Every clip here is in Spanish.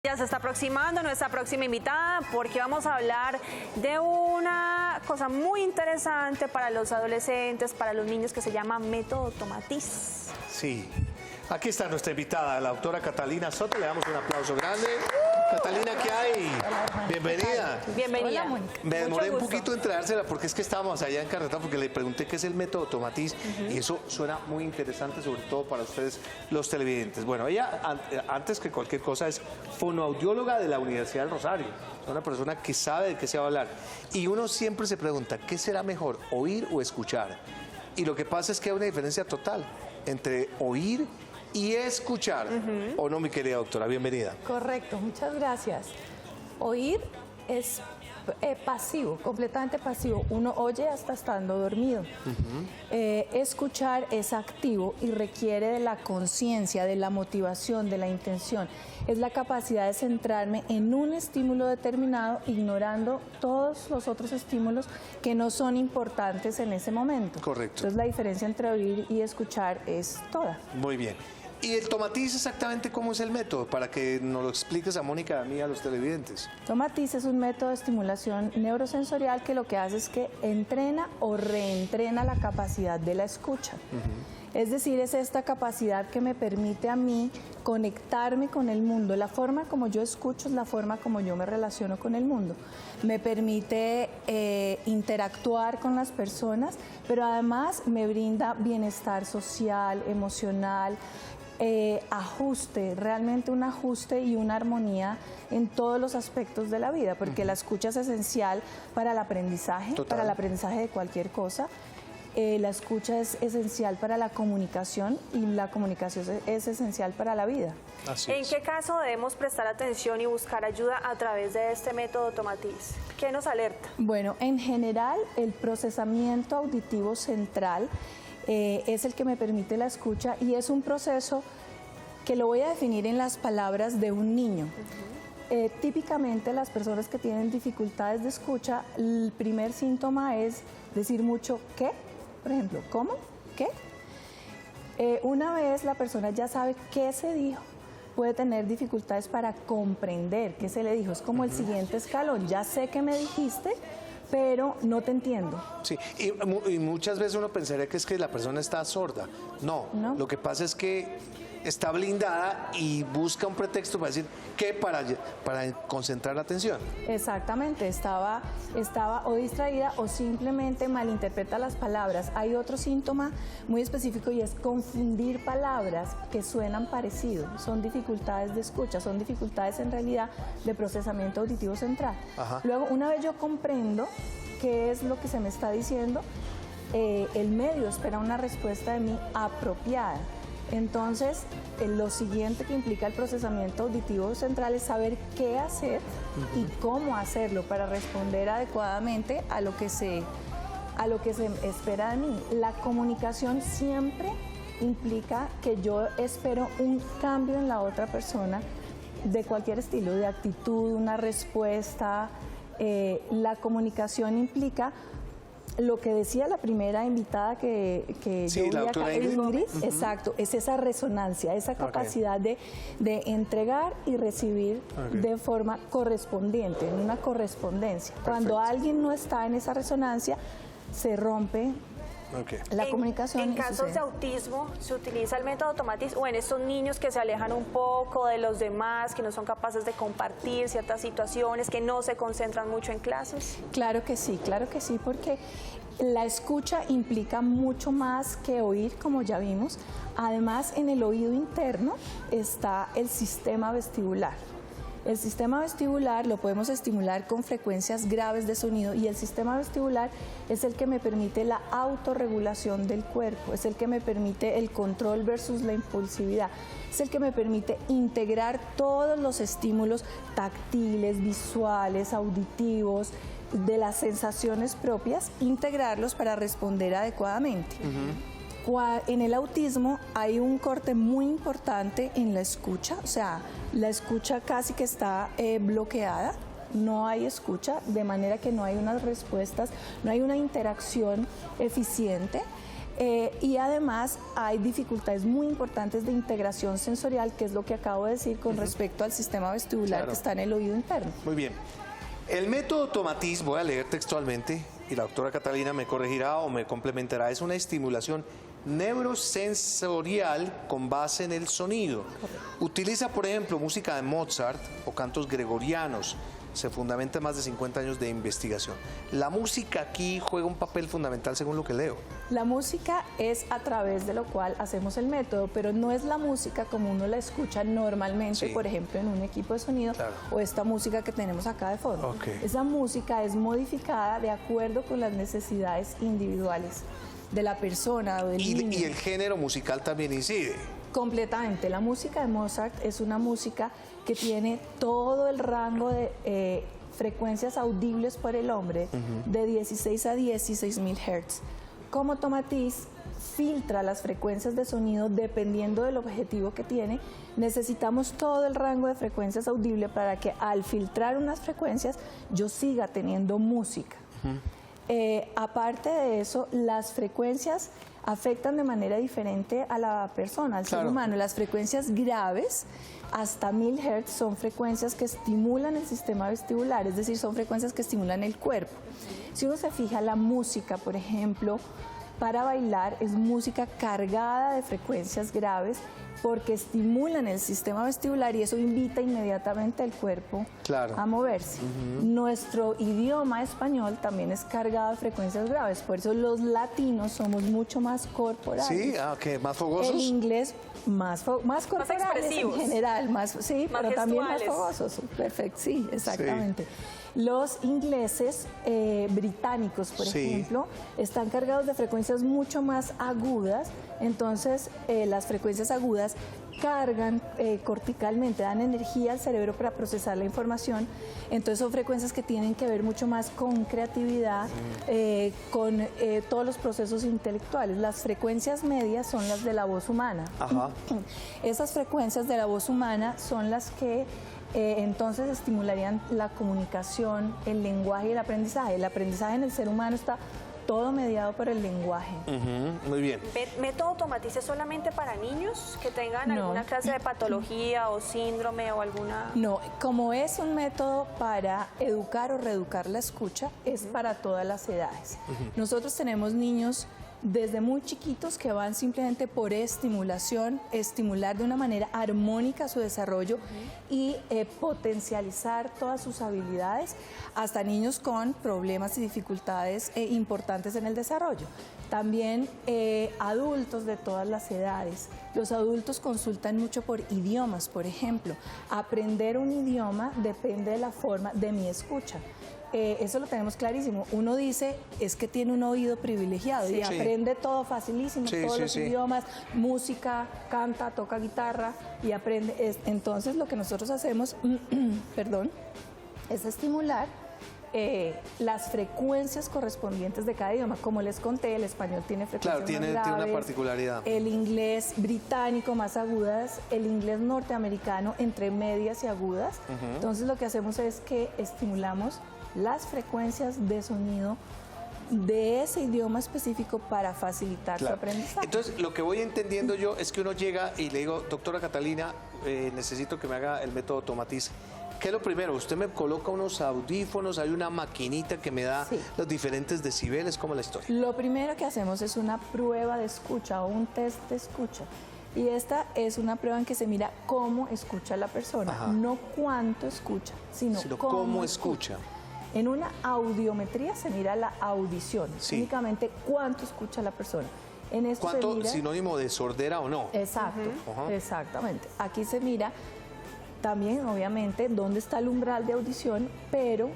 Ya se está aproximando nuestra próxima invitada porque vamos a hablar de una cosa muy interesante para los adolescentes, para los niños, que se llama método Tomatiz. Sí, aquí está nuestra invitada, la doctora Catalina Soto. Le damos un aplauso grande. Catalina, ¿qué hay? Bienvenida. Bienvenida. Hola, Mónica. Me demoré un poquito en traérsela porque es que estábamos allá en carretera porque le pregunté qué es el método Tomatiz y eso suena muy interesante, sobre todo para ustedes los televidentes. Bueno, ella antes que cualquier cosa es fonoaudióloga de la Universidad del Rosario. Es una persona que sabe de qué se va a hablar. Y uno siempre se pregunta, ¿qué será mejor, oír o escuchar? Y lo que pasa es que hay una diferencia total entre oír y escuchar. ¿O no, mi querida doctora? Bienvenida. Correcto, muchas gracias. Oír es pasivo, completamente pasivo. Uno oye hasta estando dormido. Escuchar es activo y requiere de la conciencia, de la motivación, de la intención. Es la capacidad de centrarme en un estímulo determinado, ignorando todos los otros estímulos que no son importantes en ese momento. Correcto. Entonces la diferencia entre oír y escuchar es toda. Muy bien. ¿Y el Tomatiz exactamente cómo es el método? Para que nos lo expliques a Mónica y a mí, a los televidentes. Tomatiz es un método de estimulación neurosensorial que lo que hace es que entrena o reentrena la capacidad de la escucha. Es decir, es esta capacidad que me permite a mí conectarme con el mundo. La forma como yo escucho es la forma como yo me relaciono con el mundo. Me permite interactuar con las personas, pero además me brinda bienestar social, emocional, ajuste, realmente un ajuste y una armonía en todos los aspectos de la vida, porque la escucha es esencial para el aprendizaje, para el aprendizaje de cualquier cosa. La escucha es esencial para la comunicación y la comunicación es esencial para la vida. Así ¿En es. qué caso debemos prestar atención y buscar ayuda a través de este método Tomatiz? ¿Qué nos alerta? Bueno, en general el procesamiento auditivo central es el que me permite la escucha y es un proceso que lo voy a definir en las palabras de un niño. Típicamente las personas que tienen dificultades de escucha, el primer síntoma es decir mucho ¿qué? Por ejemplo, ¿cómo? ¿Qué? Una vez la persona ya sabe qué se dijo, puede tener dificultades para comprender qué se le dijo. Es como el siguiente escalón, ya sé qué me dijiste, pero no te entiendo. Sí, y muchas veces uno pensaría que es que la persona está sorda. No, No. Lo que pasa es que está blindada y busca un pretexto para decir qué para concentrar la atención. Exactamente, estaba o distraída o simplemente malinterpreta las palabras. Hay otro síntoma muy específico y es confundir palabras que suenan parecido. Son dificultades de escucha, son dificultades en realidad de procesamiento auditivo central. Ajá. Luego, una vez yo comprendo qué es lo que se me está diciendo, el medio espera una respuesta de mí apropiada. Entonces, lo siguiente que implica el procesamiento auditivo central es saber qué hacer y cómo hacerlo para responder adecuadamente a lo que se espera de mí. La comunicación siempre implica que yo espero un cambio en la otra persona de cualquier estilo, de actitud, una respuesta. La comunicación implica lo que decía la primera invitada que Sí, yo vi la acá, doctora Ingrid. exacto, es esa resonancia, esa capacidad de entregar y recibir de forma correspondiente, en una correspondencia. Cuando alguien no está en esa resonancia, se rompe la comunicación. En y casos sucede. de autismo, ¿se utiliza el método Tomatiz o en estos niños que se alejan un poco de los demás, que no son capaces de compartir ciertas situaciones, que no se concentran mucho en clases? Claro que sí, porque la escucha implica mucho más que oír, como ya vimos. Además, en el oído interno está el sistema vestibular. El sistema vestibular lo podemos estimular con frecuencias graves de sonido y el sistema vestibular es el que me permite la autorregulación del cuerpo, es el que me permite el control versus la impulsividad, es el que me permite integrar todos los estímulos táctiles, visuales, auditivos, de las sensaciones propias, integrarlos para responder adecuadamente. En el autismo hay un corte muy importante en la escucha, o sea, la escucha casi que está bloqueada, no hay escucha, de manera que no hay unas respuestas, no hay una interacción eficiente. Y además hay dificultades muy importantes de integración sensorial, que es lo que acabo de decir con respecto al sistema vestibular que está en el oído interno. Muy bien. El método Tomatis, voy a leer textualmente y la doctora Catalina me corregirá o me complementará, es una estimulación neurosensorial con base en el sonido. Utiliza, por ejemplo, música de Mozart o cantos gregorianos. Se fundamenta en más de 50 años de investigación. La música aquí juega un papel fundamental según lo que leo. La música es a través de lo cual hacemos el método, pero no es la música como uno la escucha normalmente, Sí. por ejemplo, en un equipo de sonido, Claro. o esta música que tenemos acá de fondo. Ok. Esa música es modificada de acuerdo con las necesidades individuales de la persona o del niño. Y el género musical también incide. Completamente. La música de Mozart es una música que tiene todo el rango de frecuencias audibles por el hombre, de 16 a 16.000 Hz. Como Tomatis filtra las frecuencias de sonido dependiendo del objetivo que tiene, necesitamos todo el rango de frecuencias audibles para que al filtrar unas frecuencias yo siga teniendo música. Aparte de eso, las frecuencias afectan de manera diferente a la persona, al ser humano. Las frecuencias graves, hasta 1000 Hz, son frecuencias que estimulan el sistema vestibular, es decir, son frecuencias que estimulan el cuerpo. Si uno se fija, la música, por ejemplo, para bailar es música cargada de frecuencias graves porque estimulan el sistema vestibular y eso invita inmediatamente al cuerpo a moverse. Nuestro idioma español también es cargado de frecuencias graves, por eso los latinos somos mucho más corporales. Sí, más fogosos. El inglés más corporales en general, pero también más fogosos. Perfecto, sí, exactamente. Sí. Los ingleses británicos, por ejemplo, están cargados de frecuencias mucho más agudas, entonces las frecuencias agudas cargan corticalmente, dan energía al cerebro para procesar la información, entonces son frecuencias que tienen que ver mucho más con creatividad, con todos los procesos intelectuales. Las frecuencias medias son las de la voz humana. Ajá. Esas frecuencias de la voz humana son las que entonces estimularían la comunicación, el lenguaje y el aprendizaje. El aprendizaje en el ser humano está todo mediado por el lenguaje. Muy bien. ¿Método Tomatis es solamente para niños que tengan alguna clase de patología o síndrome o alguna...? No, como es un método para educar o reeducar la escucha, es para todas las edades. Nosotros tenemos niños desde muy chiquitos que van simplemente por estimulación, estimular de una manera armónica su desarrollo y potencializar todas sus habilidades, hasta niños con problemas y dificultades importantes en el desarrollo. También adultos de todas las edades. Los adultos consultan mucho por idiomas, por ejemplo. Aprender un idioma depende de la forma de mi escucha. Eso lo tenemos clarísimo. Uno dice, es que tiene un oído privilegiado y aprende todo facilísimo, todos los idiomas, música, canta, toca guitarra y aprende. Entonces lo que nosotros hacemos, perdón, es estimular las frecuencias correspondientes de cada idioma. Como les conté, el español tiene frecuencias más graves, tiene una particularidad. El inglés británico más agudas, el inglés norteamericano entre medias y agudas. Entonces lo que hacemos es que estimulamos las frecuencias de sonido de ese idioma específico para facilitar su aprendizaje. Entonces, lo que voy entendiendo yo es que uno llega y le digo, doctora Catalina, necesito que me haga el método Tomatis. ¿Qué es lo primero? Usted me coloca unos audífonos, hay una maquinita que me da los diferentes decibeles, ¿cómo es la historia? Lo primero que hacemos es una prueba de escucha o un test de escucha. Y esta es una prueba en que se mira cómo escucha la persona, no cuánto escucha, sino cómo escucha. En una audiometría se mira la audición, únicamente cuánto escucha la persona. En esto ¿Cuánto se mira, sinónimo de sordera o no? Exacto, exactamente. Aquí se mira también, obviamente, dónde está el umbral de audición, pero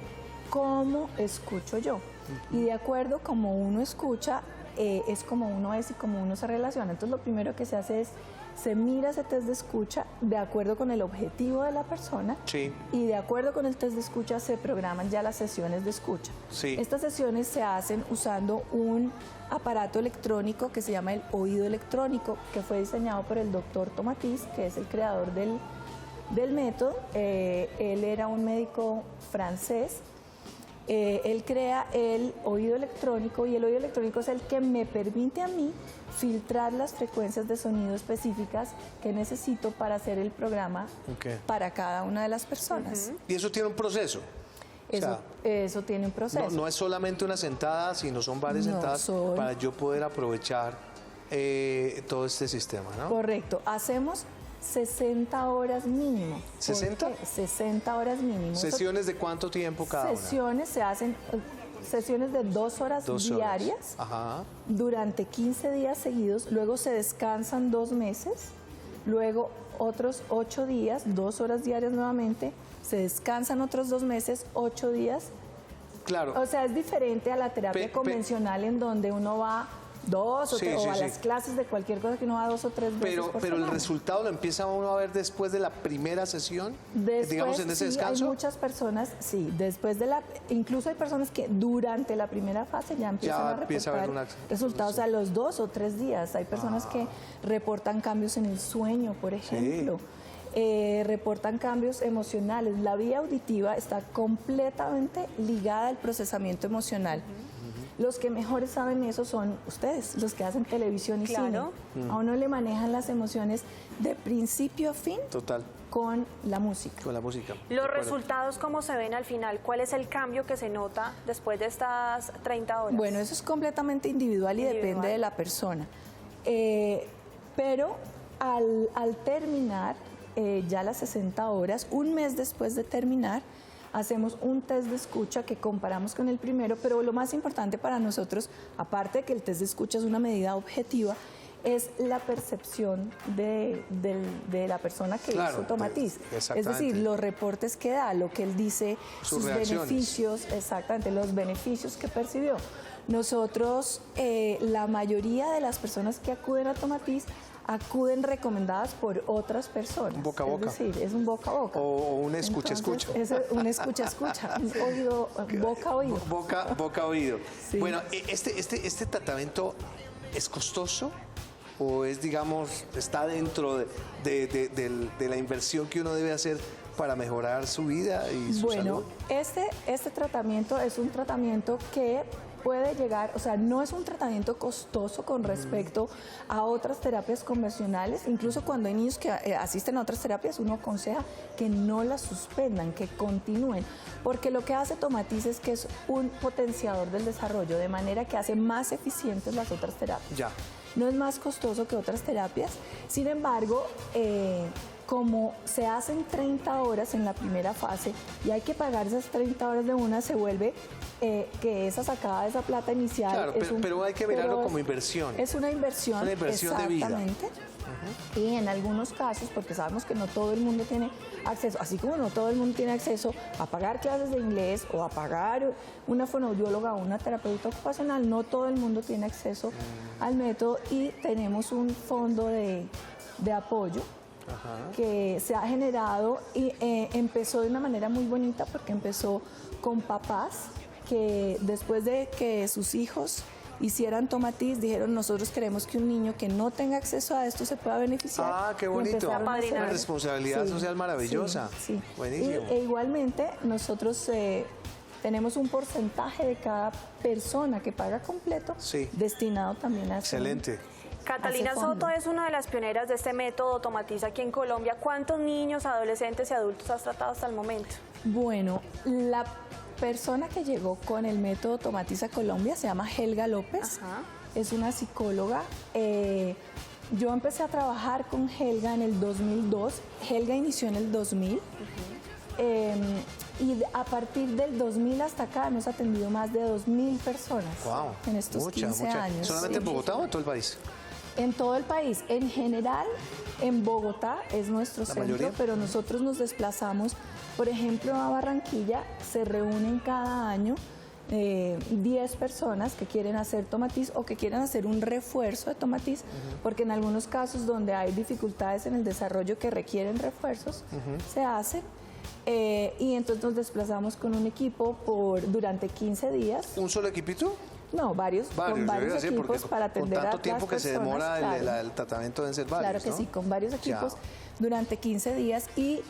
cómo escucho yo. Y de acuerdo como uno escucha, es como uno es y como uno se relaciona. Entonces lo primero que se hace es, se mira ese test de escucha de acuerdo con el objetivo de la persona y de acuerdo con el test de escucha se programan ya las sesiones de escucha. Estas sesiones se hacen usando un aparato electrónico que se llama el oído electrónico, que fue diseñado por el doctor Tomatis, que es el creador del método. Él era un médico francés Él crea el oído electrónico y el oído electrónico es el que me permite a mí filtrar las frecuencias de sonido específicas que necesito para hacer el programa para cada una de las personas. Y eso tiene un proceso. Eso tiene un proceso. No es solamente una sentada, sino son varias sentadas para yo poder aprovechar todo este sistema, ¿no? Correcto. Hacemos 60 horas mínimo. ¿60? 60 horas mínimo. ¿Sesiones de cuánto tiempo cada una? Sesiones se hacen sesiones de 2 horas diarias durante 15 días seguidos, luego se descansan 2 meses, luego otros 8 días, 2 horas diarias nuevamente, se descansan otros 2 meses, 8 días. Claro. O sea, es diferente a la terapia convencional en donde uno va 2 o 3, o a las clases de cualquier cosa que uno va 2 o 3 veces por Pero el semana. resultado lo empieza uno a ver después de la primera sesión, Después, digamos en ese descanso. Hay muchas personas, después de incluso hay personas que durante la primera fase ya empiezan a reportar resultados a los 2 o 3 días. Hay personas que reportan cambios en el sueño, por ejemplo. Reportan cambios emocionales. La vía auditiva está completamente ligada al procesamiento emocional. Los que mejores saben eso son ustedes, los que hacen televisión y cine. A uno le manejan las emociones de principio a fin. Total. Con la música. Con la música. Los resultados, ¿cómo se ven al final? ¿Cuál es el cambio que se nota después de estas 30 horas? Bueno, eso es completamente individual y depende de la persona. Pero al terminar ya las 60 horas, un mes después de terminar, hacemos un test de escucha que comparamos con el primero, pero lo más importante para nosotros, aparte de que el test de escucha es una medida objetiva, es la percepción de la persona que hizo Tomatis. Es decir, los reportes que da, lo que él dice, sus beneficios, exactamente, los beneficios que percibió. Nosotros, la mayoría de las personas que acuden a Tomatis acuden recomendadas por otras personas. Boca a boca. Es decir, es un boca a boca. O un escucha-escucha. Es un escucha-escucha, un oído, boca-oído. Boca-oído. Sí. Bueno, ¿este tratamiento es costoso? ¿O es, digamos, está dentro de la inversión que uno debe hacer para mejorar su vida y su salud? Bueno, este tratamiento es un tratamiento que puede llegar, o sea, no es un tratamiento costoso con respecto a otras terapias convencionales. Incluso cuando hay niños que asisten a otras terapias, uno aconseja que no las suspendan, que continúen, porque lo que hace Tomatis es que es un potenciador del desarrollo, de manera que hace más eficientes las otras terapias. Ya. No es más costoso que otras terapias, sin embargo, como se hacen 30 horas en la primera fase y hay que pagar esas 30 horas de una, se vuelve que esa sacada de esa plata inicial... Claro, pero hay que mirarlo como inversión. Es una inversión, de vida. Exactamente. Y en algunos casos, porque sabemos que no todo el mundo tiene acceso, así como no todo el mundo tiene acceso a pagar clases de inglés o a pagar una fonoaudióloga o una terapeuta ocupacional, no todo el mundo tiene acceso al método y tenemos un fondo de apoyo que se ha generado y empezó de una manera muy bonita porque empezó con papás que después de que sus hijos hicieran Tomatis, dijeron: nosotros queremos que un niño que no tenga acceso a esto se pueda beneficiar. Ah, qué bonito. Una responsabilidad social maravillosa. Sí. Buenísimo. E igualmente nosotros tenemos un porcentaje de cada persona que paga completo destinado también a eso. Excelente. Catalina Soto es una de las pioneras de este método Tomatis aquí en Colombia. ¿Cuántos niños, adolescentes y adultos has tratado hasta el momento? Bueno, la persona que llegó con el método Tomatis a Colombia se llama Helga López. Es una psicóloga. Yo empecé a trabajar con Helga en el 2002. Helga inició en el 2000. Y a partir del 2000 hasta acá hemos atendido más de 2.000 personas en estos 15 años. ¿Solamente en Bogotá o en todo el país? En todo el país. En general, en Bogotá es nuestro centro, pero nosotros nos desplazamos, por ejemplo, a Barranquilla. Se reúnen cada año 10 personas que quieren hacer Tomatis o que quieren hacer un refuerzo de Tomatis, porque en algunos casos donde hay dificultades en el desarrollo que requieren refuerzos, se hacen. Y entonces nos desplazamos con un equipo durante 15 días. ¿Un solo equipito? No, con varios equipos para atender a las personas. Con tanto tiempo que se demora el tratamiento deben ser varios, Claro que sí, con varios equipos durante 15 días y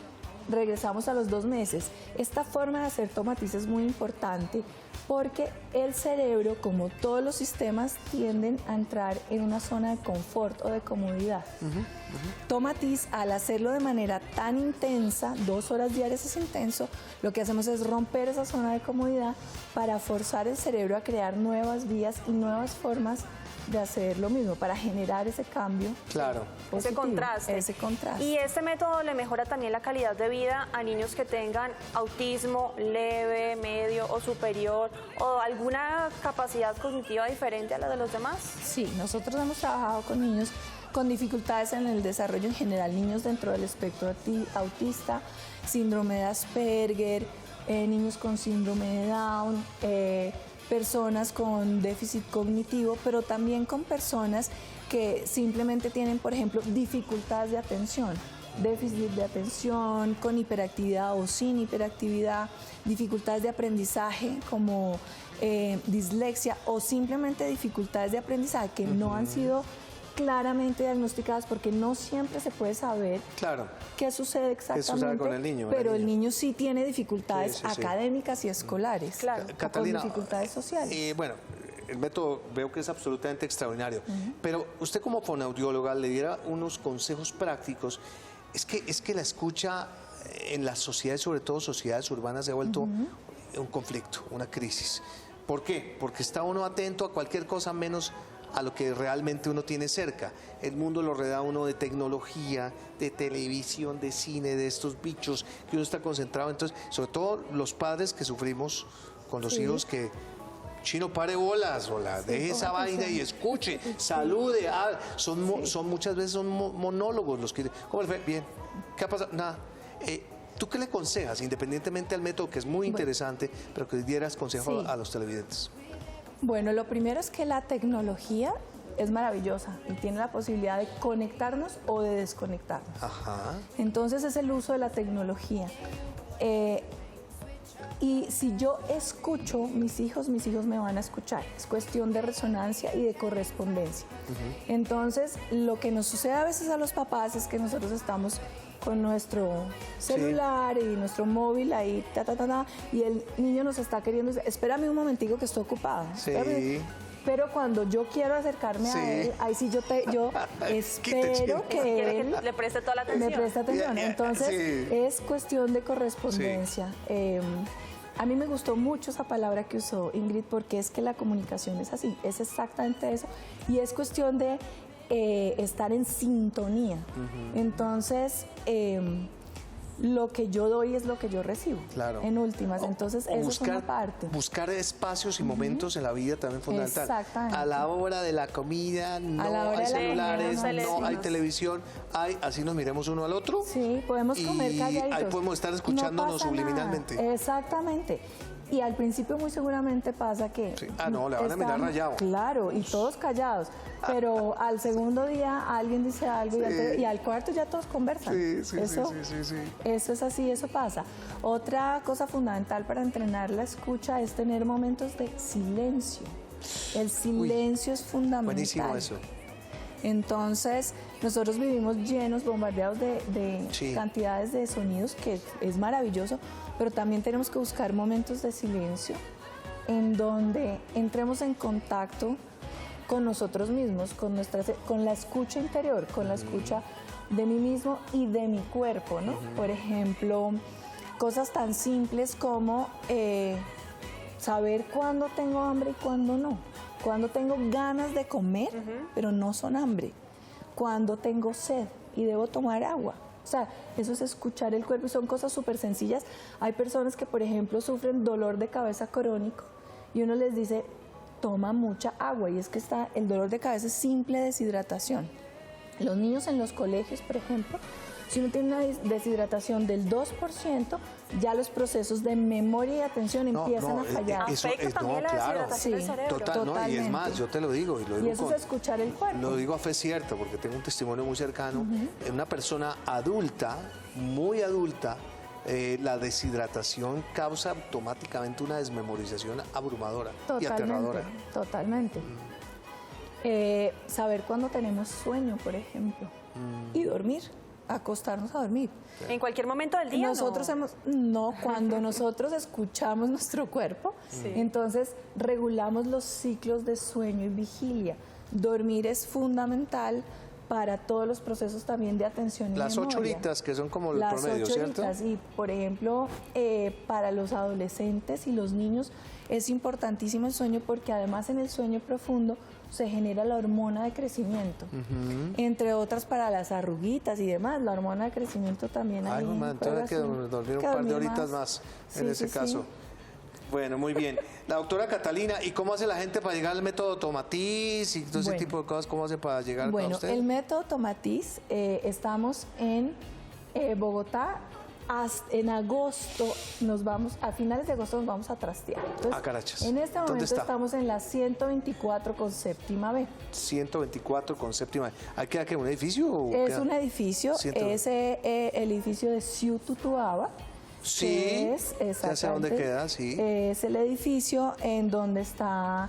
regresamos a los 2 meses. Esta forma de hacer Tomatis es muy importante porque el cerebro, como todos los sistemas, tienden a entrar en una zona de confort o de comodidad. Tomatis, al hacerlo de manera tan intensa, 2 horas diarias es intenso, lo que hacemos es romper esa zona de comodidad para forzar el cerebro a crear nuevas vías y nuevas formas de hacer lo mismo, para generar ese cambio. Claro. Ese positivo, contraste. Ese contraste. Y este método le mejora también la calidad de vida a niños que tengan autismo leve, medio o superior, o alguna capacidad cognitiva diferente a la de los demás. Sí, nosotros hemos trabajado con niños con dificultades en el desarrollo en general, niños dentro del espectro autista, síndrome de Asperger, niños con síndrome de Down, personas con déficit cognitivo, pero también con personas que simplemente tienen, por ejemplo, dificultades de atención, déficit de atención, con hiperactividad o sin hiperactividad, dificultades de aprendizaje como dislexia o simplemente dificultades de aprendizaje que no han sido claramente diagnosticadas porque no siempre se puede saber qué sucede exactamente, qué sucede con el niño, pero el niño sí tiene dificultades académicas y escolares, Catalina, o con dificultades sociales. Bueno, el método veo que es absolutamente extraordinario, pero usted como fonoaudióloga le diera unos consejos prácticos. Es que la escucha en las sociedades, sobre todo sociedades urbanas, se ha vuelto un conflicto, una crisis. ¿Por qué? Porque está uno atento a cualquier cosa menos a lo que realmente uno tiene cerca. El mundo lo rodea uno de tecnología, de televisión, de cine, de estos bichos que uno está concentrado. Entonces, sobre todo los padres que sufrimos con los hijos que... Chino, pare bolas, deje esa vaina y escuche, salude. Son muchas veces son monólogos los que... ¿Cómo le fue? Bien. ¿Qué ha pasado? Nada. ¿Tú qué le aconsejas, independientemente del método, que es muy interesante, pero que dieras consejo a los televidentes? Bueno, lo primero es que la tecnología es maravillosa y tiene la posibilidad de conectarnos o de desconectarnos. Entonces es el uso de la tecnología. Y si yo escucho, mis hijos me van a escuchar. Es cuestión de resonancia y de correspondencia. Entonces, lo que nos sucede a veces a los papás es que nosotros estamos con nuestro celular y nuestro móvil ahí, y el niño nos está queriendo decir, espérame un momentico que estoy ocupado. Pero cuando yo quiero acercarme a él, ahí sí yo espero que él le preste toda la atención. me preste atención. Entonces, es cuestión de correspondencia. A mí me gustó mucho esa palabra que usó Ingrid, porque es que la comunicación es así, es exactamente eso. Y es cuestión de estar en sintonía. Entonces, lo que yo doy es lo que yo recibo, en últimas. Entonces, eso es una parte. Buscar espacios y momentos en la vida también es fundamental. Exactamente. A la hora de la comida no hay celulares, no hay televisión, así nos miremos uno al otro. Sí, podemos comer calladitos. Ahí podemos estar escuchándonos subliminalmente. Nada. Exactamente. Y al principio muy seguramente pasa que... le van a mirar rayado. Claro, y todos callados. Pero al segundo día alguien dice algo y al cuarto ya todos conversan. Eso es así, eso pasa. Otra cosa fundamental para entrenar la escucha es tener momentos de silencio. El silencio es fundamental. Buenísimo eso. Entonces, nosotros vivimos llenos, bombardeados de cantidades de sonidos, que es maravilloso, pero también tenemos que buscar momentos de silencio en donde entremos en contacto con nosotros mismos, con la escucha interior, con la escucha de mí mismo y de mi cuerpo, ¿no? Por ejemplo, cosas tan simples como saber cuándo tengo hambre y cuándo no. Cuando tengo ganas de comer, pero no son hambre. Cuando tengo sed y debo tomar agua. O sea, eso es escuchar el cuerpo y son cosas súper sencillas. Hay personas que, por ejemplo, sufren dolor de cabeza crónico y uno les dice, toma mucha agua. Y es que el dolor de cabeza es simple deshidratación. Los niños en los colegios, por ejemplo, si uno tiene una deshidratación del 2%, ya los procesos de memoria y atención empiezan a fallar. Afecta también la deshidratación del cerebro. Total, y es más, yo te lo digo. Y eso es escuchar el cuerpo. Lo digo a fe cierta, porque tengo un testimonio muy cercano. Una persona adulta, muy adulta, la deshidratación causa automáticamente una desmemorización abrumadora y aterradora. Totalmente. Saber cuándo tenemos sueño, por ejemplo, y dormir. acostarnos a dormir. En cualquier momento del día. Nosotros cuando nosotros escuchamos nuestro cuerpo, Sí. entonces regulamos los ciclos de sueño y vigilia. Dormir es fundamental para todos los procesos también de atención y Las memoria. 8 horitas, que son como el Las promedio, 8 ¿cierto? horitas, y por ejemplo, para los adolescentes y los niños es importantísimo el sueño porque además en el sueño profundo se genera la hormona de crecimiento. Entre otras para las arruguitas y demás, la hormona de crecimiento también Ay, ahí mamá, entonces hay que juega dormir un que par de dormir horitas más en Sí, ese sí, caso. sí. Bueno, muy bien. La doctora Catalina, ¿y cómo hace la gente para llegar al método Tomatiz y todo ese Bueno. tipo de cosas? ¿Cómo hace para llegar a Bueno, usted? el método Tomatiz, estamos en Bogotá. En agosto a finales de agosto nos vamos a trastear. Entonces, Carachas. en este ¿Dónde momento está? estamos en la 124 con séptima B. 124 con séptima. ¿Hay que quedar un edificio? O Es queda? un edificio, es el edificio de Ciu Tutuaba. Sí, que es, ya sé dónde exactamente, queda, sí. Es el edificio en donde está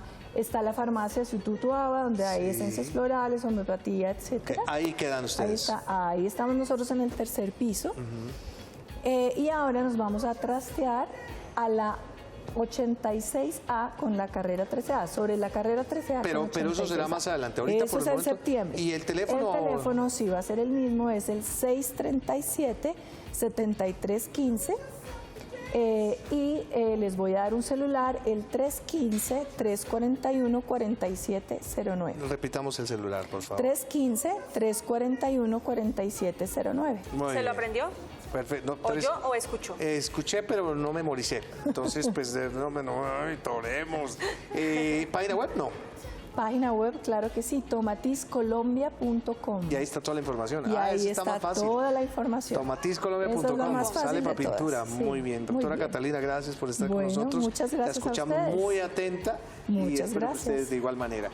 la farmacia de Ciu Tutuaba, donde hay Sí. esencias florales, homeopatía, Ok, etcétera. ahí quedan ustedes. Ahí estamos nosotros en el tercer piso. Y ahora nos vamos a trastear a la 86A con la carrera 13A, sobre la carrera 13A. Pero con eso será 86A. más adelante. Ahorita Eso por es el en momento. septiembre. ¿Y el teléfono? El teléfono sí va a ser el mismo, es el 637-7315. Les voy a dar un celular, el 315-341-4709. Repitamos el celular, por favor. 315-341-4709. Muy ¿Se bien. lo aprendió? Perfecto. ¿O yo o escuchó? Escuché, pero no memoricé. Entonces, pues, ay, toremos. ¿Página web? No. Página web, claro que sí, tomatizcolombia.com. Y ahí está toda la información. Y ahí eso está más fácil. toda la información. Tomatizcolombia.com. Eso es lo más fácil Sale para de todas. pintura. Sí, Muy bien. Doctora bien. Catalina, gracias por estar Bueno, con nosotros. muchas gracias La a escuchamos ustedes. muy atenta. Y Muchas espero que gracias. ustedes de igual manera.